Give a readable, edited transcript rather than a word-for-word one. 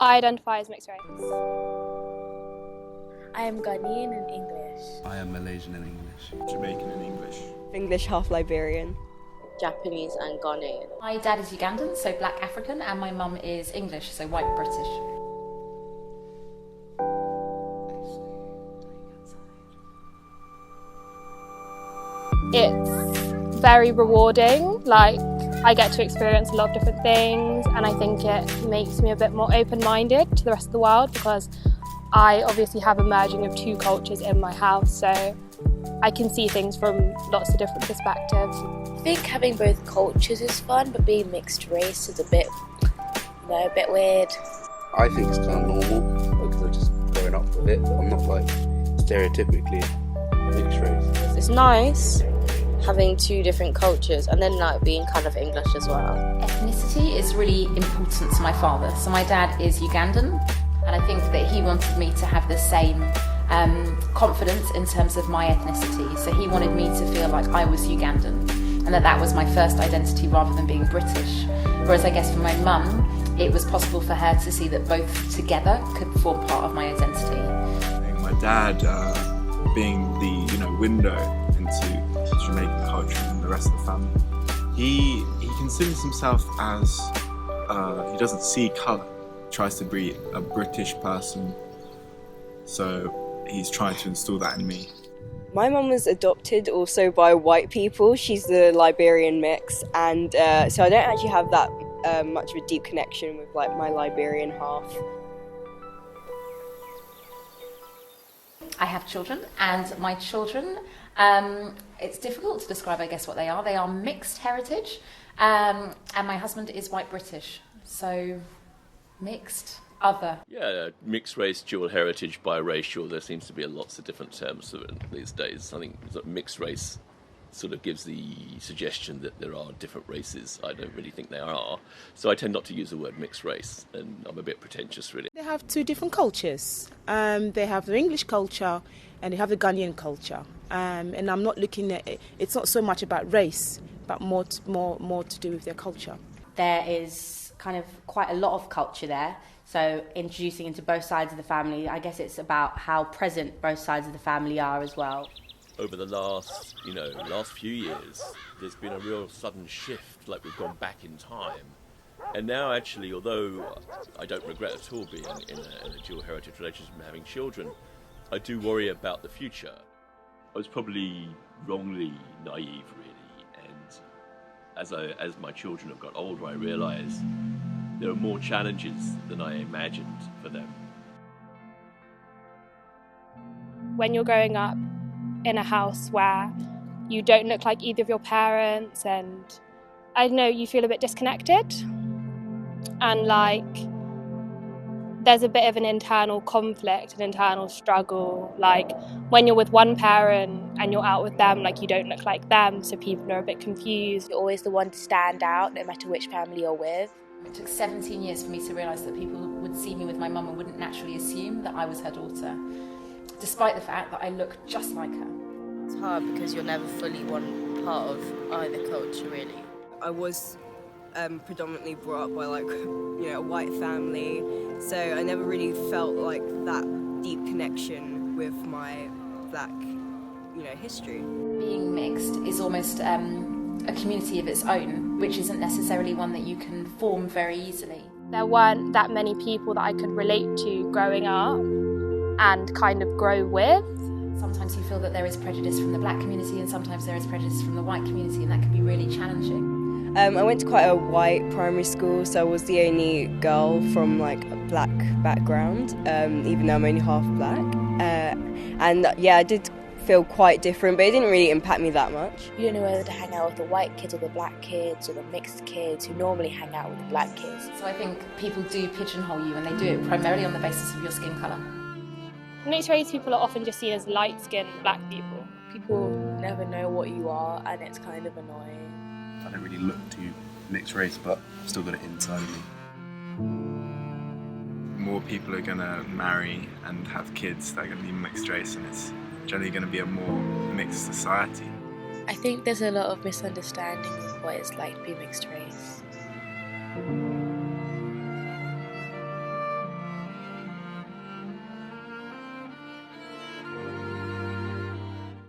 I identify as mixed race. I am Ghanaian in English. I am Malaysian in English. Jamaican in English. English, half Liberian. Japanese and Ghanaian. My dad is Ugandan, so black African, and my mum is English, so white British. It's very rewarding, like I get to experience a lot of different things, and I think it makes me a bit more open-minded to the rest of the world because I obviously have a merging of two cultures in my house, so I can see things from lots of different perspectives. I think having both cultures is fun, but being mixed race is a bit weird. I think it's kind of normal because I'm just growing up with it. I'm not like stereotypically mixed race. It's nice having two different cultures and then like being kind of English as well. Ethnicity is really important to my father. So my dad is Ugandan, and I think that he wanted me to have the same confidence in terms of my ethnicity. So he wanted me to feel like I was Ugandan and that was my first identity rather than being British. Whereas I guess for my mum, it was possible for her to see that both together could form part of my identity. My dad being the window into Jamaican culture and the rest of the family. He considers himself as he doesn't see colour. Tries to be a British person, so he's trying to instill that in me. My mum was adopted also by white people. She's the Liberian mix, and so I don't actually have that much of a deep connection with like my Liberian half. I have children, and my children, it's difficult to describe, I guess, what they are. They are mixed heritage, and my husband is white British, so mixed, other. Yeah, mixed race, dual heritage, biracial. There seems to be lots of different terms for it these days. I think mixed race sort of gives the suggestion that there are different races. I don't really think there are. So I tend not to use the word mixed race, and I'm a bit pretentious, really. They have two different cultures. They have the English culture and they have the Ghanaian culture. And I'm not looking at it. It's not so much about race, but more to do with their culture. There is kind of quite a lot of culture there. So introducing into both sides of the family, I guess it's about how present both sides of the family are as well. Over the last few years, there's been a real sudden shift, like we've gone back in time. And now, actually, although I don't regret at all being in a dual heritage relationship and having children, I do worry about the future. I was probably wrongly naive, really, and as my children have got older, I realise there are more challenges than I imagined for them. When you're growing up in a house where you don't look like either of your parents, and I don't know, you feel a bit disconnected, and like there's a bit of an internal conflict, an internal struggle. Like when you're with one parent and you're out with them, like you don't look like them, so people are a bit confused. You're always the one to stand out, no matter which family you're with. It took 17 years for me to realise that people would see me with my mum and wouldn't naturally assume that I was her daughter, despite the fact that I look just like her. It's hard because you're never fully one part of either culture, really. I was predominantly brought up by a white family, so I never really felt like that deep connection with my black history. Being mixed is almost a community of its own, which isn't necessarily one that you can form very easily. There weren't that many people that I could relate to growing up and kind of grow with. Sometimes you feel that there is prejudice from the black community and sometimes there is prejudice from the white community, and that can be really challenging. I went to quite a white primary school, so I was the only girl from a black background, even though I'm only half black. I did feel quite different, but it didn't really impact me that much. You don't know whether to hang out with the white kids or the black kids or the mixed kids who normally hang out with the black kids. So I think people do pigeonhole you, and they do it primarily on the basis of your skin colour. Mixed race people are often just seen as light-skinned black people. People never know what you are, and it's kind of annoying. I don't really look too mixed race, but I've still got it inside of me. More people are going to marry and have kids that are going to be mixed race, and it's generally going to be a more mixed society. I think there's a lot of misunderstanding of what it's like to be mixed race.